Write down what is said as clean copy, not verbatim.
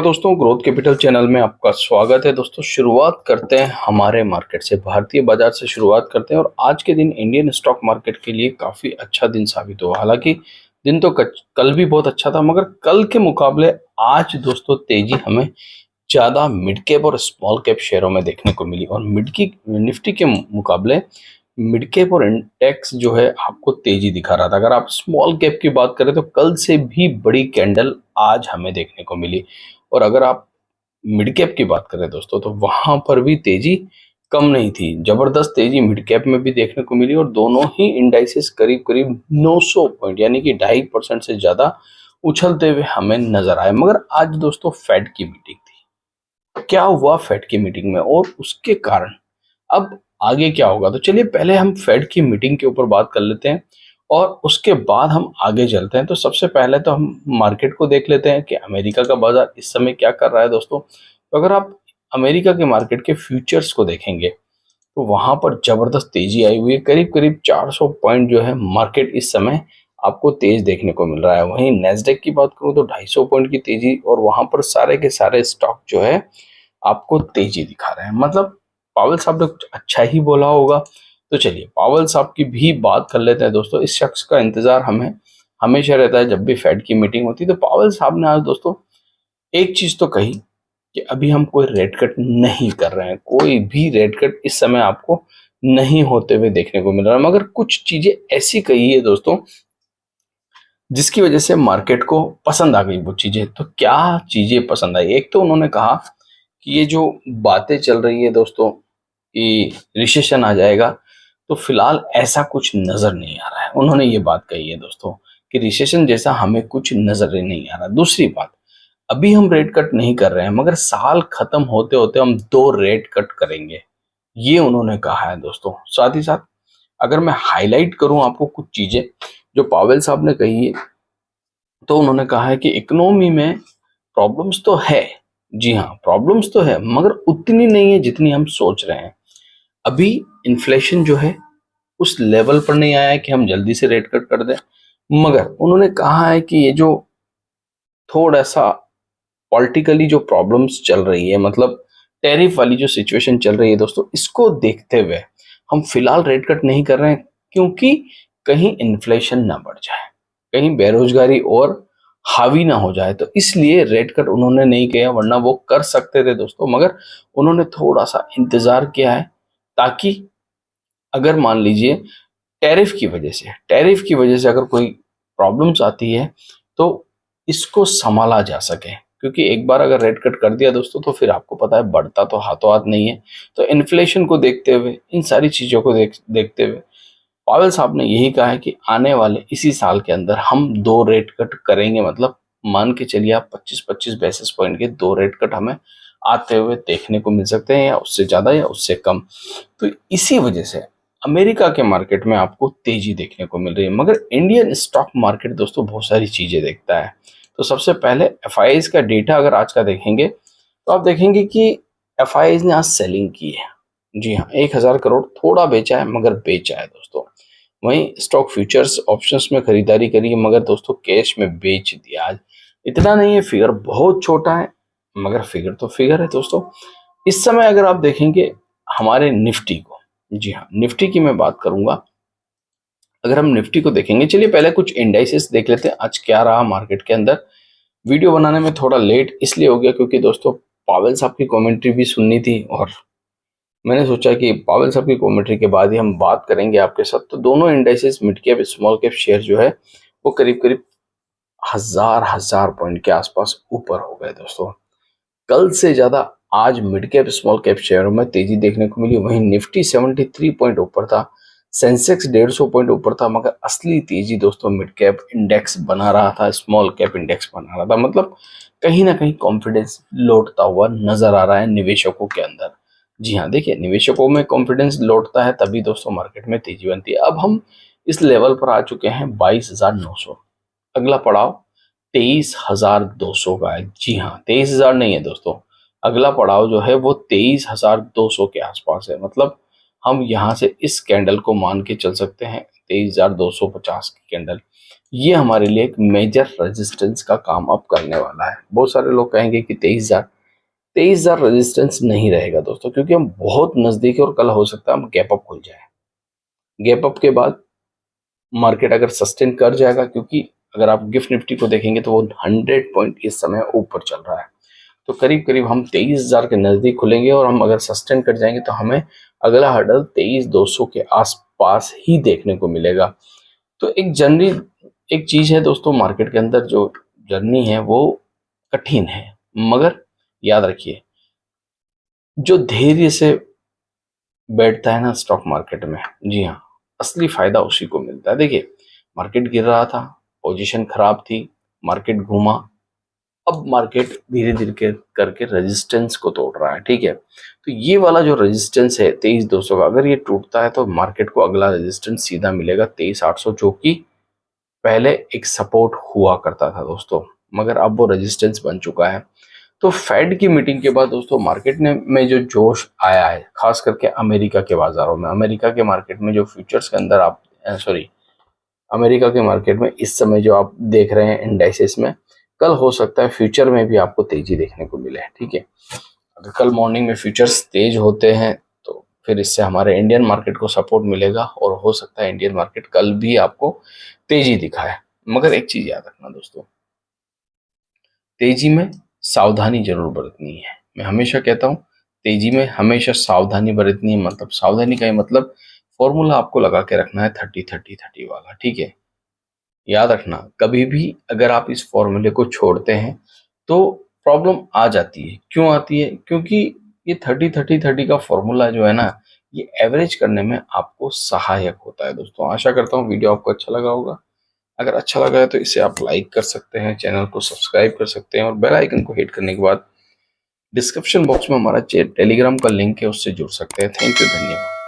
दोस्तों, growth capital channel में आपका स्वागत है। दोस्तों, शुरुआत करते हैं हमारे मार्केट से, भारतीय बाजार से शुरुआत करते हैं। और आज के दिन इंडियन स्टॉक मार्केट के लिए काफ़ी अच्छा दिन साबित हुआ। हालांकि दिन तो कल भी बहुत अच्छा था, मगर कल के मुकाबले आज दोस्तों तेजी हमें ज़्यादा मिड कैप और स्मॉल कैप शेयरों में देखने को मिली। और निफ्टी के मुकाबले मिड कैप और इंडेक्स जो है आपको तेजी दिखा रहा था। अगर आप स्मॉल कैप की बात करें तो कल से भी बड़ी कैंडल आज हमें देखने को मिली। और अगर आप मिड कैप की बात करें दोस्तों, तो वहां पर भी तेजी कम नहीं थी, जबरदस्त तेजी मिड कैप में भी देखने को मिली। और दोनों ही इंडाइसेस करीब करीब 900 पॉइंट यानी कि 2.5% से ज्यादा उछलते हुए हमें नजर आए। मगर आज दोस्तों फेड की मीटिंग थी। क्या हुआ फेड की मीटिंग में और उसके कारण अब आगे क्या होगा, तो चलिए पहले हम फेड की मीटिंग के ऊपर बात कर लेते हैं और उसके बाद हम आगे चलते हैं। तो सबसे पहले तो हम मार्केट को देख लेते हैं कि अमेरिका का बाजार इस समय क्या कर रहा है दोस्तों। तो अगर आप अमेरिका के मार्केट के फ्यूचर्स को देखेंगे तो वहां पर जबरदस्त तेजी आई हुई है। करीब करीब 400 पॉइंट जो है मार्केट इस समय आपको तेज देखने को मिल रहा है। वहीं नेस्डेक की बात करूं तो 250 पॉइंट की तेजी, और वहां पर सारे के सारे स्टॉक जो है आपको तेजी दिखा रहे हैं। मतलब पावेल साहब ने कुछ अच्छा ही बोला होगा। तो चलिए पावेल साहब की भी बात कर लेते हैं दोस्तों। इस शख्स का इंतजार हमें हमेशा रहता है जब भी फेड की मीटिंग होती है। तो पावेल साहब ने आज दोस्तों एक चीज तो कही कि अभी हम कोई रेट कट नहीं कर रहे हैं, कोई भी रेट कट इस समय आपको नहीं होते हुए देखने को मिल रहा है। मगर कुछ चीजें ऐसी कही है दोस्तों जिसकी वजह से मार्केट को पसंद आ गई वो चीजें। तो क्या चीजें पसंद आई, एक तो उन्होंने कहा कि ये जो बातें चल रही है दोस्तों कि रिसेशन आ जाएगा, तो फिलहाल ऐसा कुछ नजर नहीं आ रहा है। उन्होंने ये बात कही है दोस्तों कि रिसेशन जैसा हमें कुछ नजर ही नहीं आ रहा। दूसरी बात, अभी हम रेट कट नहीं कर रहे हैं, मगर साल खत्म होते होते हम 2 रेट कट करेंगे, ये उन्होंने कहा है दोस्तों। साथ ही साथ अगर मैं हाईलाइट करूं आपको कुछ चीजें जो पावेल साहब ने कही है, तो उन्होंने कहा है कि इकोनॉमी में प्रॉब्लम्स तो है। जी हाँ, प्रॉब्लम्स तो है, मगर उतनी नहीं है जितनी हम सोच रहे हैं। अभी इन्फ्लेशन जो है उस लेवल पर नहीं आया है कि हम जल्दी से रेट कट कर दें। मगर उन्होंने कहा है कि ये जो थोड़ा सा पॉलिटिकली जो प्रॉब्लम्स चल रही है, मतलब टैरिफ वाली जो सिचुएशन चल रही है दोस्तों, इसको देखते हुए हम फिलहाल रेट कट नहीं कर रहे हैं, क्योंकि कहीं इन्फ्लेशन ना बढ़ जाए, कहीं बेरोजगारी और हावी ना हो जाए। तो इसलिए रेट कट उन्होंने नहीं किया, वरना वो कर सकते थे दोस्तों। मगर उन्होंने थोड़ा सा इंतजार किया है, ताकि अगर मान लीजिए टैरिफ की वजह से अगर कोई प्रॉब्लम्स आती है तो इसको संभाला जा सके। क्योंकि एक बार अगर रेट कट कर दिया दोस्तों, तो फिर आपको पता है बढ़ता तो हाथों हाथ नहीं है। तो इन्फ्लेशन को देखते हुए, इन सारी चीजों को देखते हुए पावेल साहब ने यही कहा है कि आने वाले इसी साल के अंदर हम 2 रेट कट करेंगे। मतलब मान के चलिए आप 25-25 बेसिस पॉइंट के 2 रेट कट हमें आते हुए देखने को मिल सकते हैं, या उससे ज्यादा या उससे कम। तो इसी वजह से अमेरिका के मार्केट में आपको तेजी देखने को मिल रही है। मगर इंडियन स्टॉक मार्केट दोस्तों बहुत सारी चीजें देखता है। तो सबसे पहले एफआईआईज का डेटा अगर आज का देखेंगे, तो आप देखेंगे कि एफआईआईज ने आज सेलिंग की है। जी हाँ, 1,000 करोड़ थोड़ा बेचा है, मगर बेचा है दोस्तों। वहीं स्टॉक फ्यूचर्स ऑप्शंस में खरीदारी करी है, मगर दोस्तों कैश में बेच दिया। आज इतना नहीं है, फिगर बहुत छोटा है, मगर फिगर तो फिगर है दोस्तों। इस समय अगर आप देखेंगे हमारे निफ्टी को, जी हाँ निफ्टी की मैं बात करूंगा। अगर हम निफ्टी को देखेंगे, चलिए पहले कुछ इंडाइसेस देख लेते हैं आज क्या रहा मार्केट के अंदर। वीडियो बनाने में थोड़ा लेट इसलिए हो गया क्योंकि दोस्तों पावेल साहब की कमेंट्री भी सुननी थी, और मैंने सोचा कि पावेल साहब की कमेंट्री के बाद ही हम बात करेंगे आपके साथ। तो दोनों indices mid cap small cap share जो है वो करीब करीब हजार पॉइंट के आसपास ऊपर हो गए दोस्तों। कल से ज्यादा आज मिड कैप स्मॉल कैप शेयरों में तेजी देखने को मिली। वहीं निफ्टी 73 पॉइंट ऊपर था, सेंसेक्स 150 पॉइंट ऊपर था, मगर असली तेजी दोस्तों मिड कैप इंडेक्स बना रहा था, स्मॉल कैप इंडेक्स बना रहा था। मतलब कहीं ना कहीं कॉन्फिडेंस लौटता हुआ नजर आ रहा है निवेशकों के अंदर। जी हाँ, देखिए निवेशकों में कॉन्फिडेंस लौटता है तभी दोस्तों मार्केट में तेजी बनती है। अब हम इस लेवल पर आ चुके हैं 22,900। अगला पड़ाव 23,200 का है। जी हाँ, 23,000 नहीं है दोस्तों, अगला पड़ाव जो है वो 23,200 के आसपास है। मतलब हम यहाँ से इस कैंडल को मान के चल सकते हैं 23,250 की कैंडल। ये हमारे लिए एक मेजर रेजिस्टेंस का काम अब करने वाला है। बहुत सारे लोग कहेंगे कि 23,000 रेजिस्टेंस नहीं रहेगा दोस्तों, क्योंकि हम बहुत नजदीक है और कल हो सकता है हम गैप अप खुल जाए। गैप अप के बाद मार्केट अगर सस्टेन कर जाएगा, क्योंकि अगर आप गिफ्ट निफ्टी को देखेंगे तो वो 100 पॉइंट इस समय ऊपर चल रहा है, तो करीब करीब हम 23,000 के नजदीक खुलेंगे और हम अगर सस्टेन कर जाएंगे तो हमें अगला हर्डल 23,200 के आसपास ही देखने को मिलेगा। तो एक जनरली एक चीज है दोस्तों, मार्केट के अंदर जो जर्नी है वो कठिन है, मगर याद रखिए जो धैर्य से बैठता है ना स्टॉक मार्केट में, जी हाँ, असली फायदा उसी को मिलता है। देखिए, मार्केट गिर रहा था, पोजीशन खराब थी, मार्केट घूमा, अब मार्केट धीरे धीरे करके रेजिस्टेंस को तोड़ रहा है। ठीक है, तो ये वाला जो रेजिस्टेंस है 23,200 का, अगर ये टूटता है तो मार्केट को अगला रेजिस्टेंस सीधा मिलेगा 23,800, जो कि पहले एक सपोर्ट हुआ करता था दोस्तों, मगर अब वो रेजिस्टेंस बन चुका है। तो फेड की मीटिंग के बाद दोस्तों मार्केट में जो जोश आया है, खास करके अमेरिका के बाजारों में, अमेरिका के मार्केट में जो फ्यूचर्स के अंदर आप अमेरिका के मार्केट में इस समय जो आप देख रहे हैं इंडाइसेस में, कल हो सकता है फ्यूचर में भी आपको तेजी देखने को मिले। ठीक है, अगर कल मॉर्निंग में फ्यूचर्स तेज होते हैं तो फिर इससे हमारे इंडियन मार्केट को सपोर्ट मिलेगा और हो सकता है इंडियन मार्केट कल भी आपको तेजी दिखाए। मगर एक चीज याद रखना दोस्तों, तेजी में सावधानी जरूर बरतनी है। मैं हमेशा कहता हूँ तेजी में हमेशा सावधानी बरतनी है। मतलब सावधानी का ही मतलब फॉर्मूला आपको लगा के रखना है 30-30-30 वाला। ठीक है, याद रखना, कभी भी अगर आप इस फॉर्मूले को छोड़ते हैं तो प्रॉब्लम आ जाती है। क्यों आती है? क्योंकि ये 30-30-30 का फॉर्मूला जो है ना, ये एवरेज करने में आपको सहायक होता है दोस्तों। आशा करता हूँ वीडियो आपको अच्छा लगा होगा। अगर अच्छा लगा है तो इसे आप लाइक कर सकते हैं, चैनल को सब्सक्राइब कर सकते हैं और बेल आइकन को हिट करने के बाद डिस्क्रिप्शन बॉक्स में हमारा टेलीग्राम का लिंक है, उससे जुड़ सकते हैं। थैंक यू, धन्यवाद।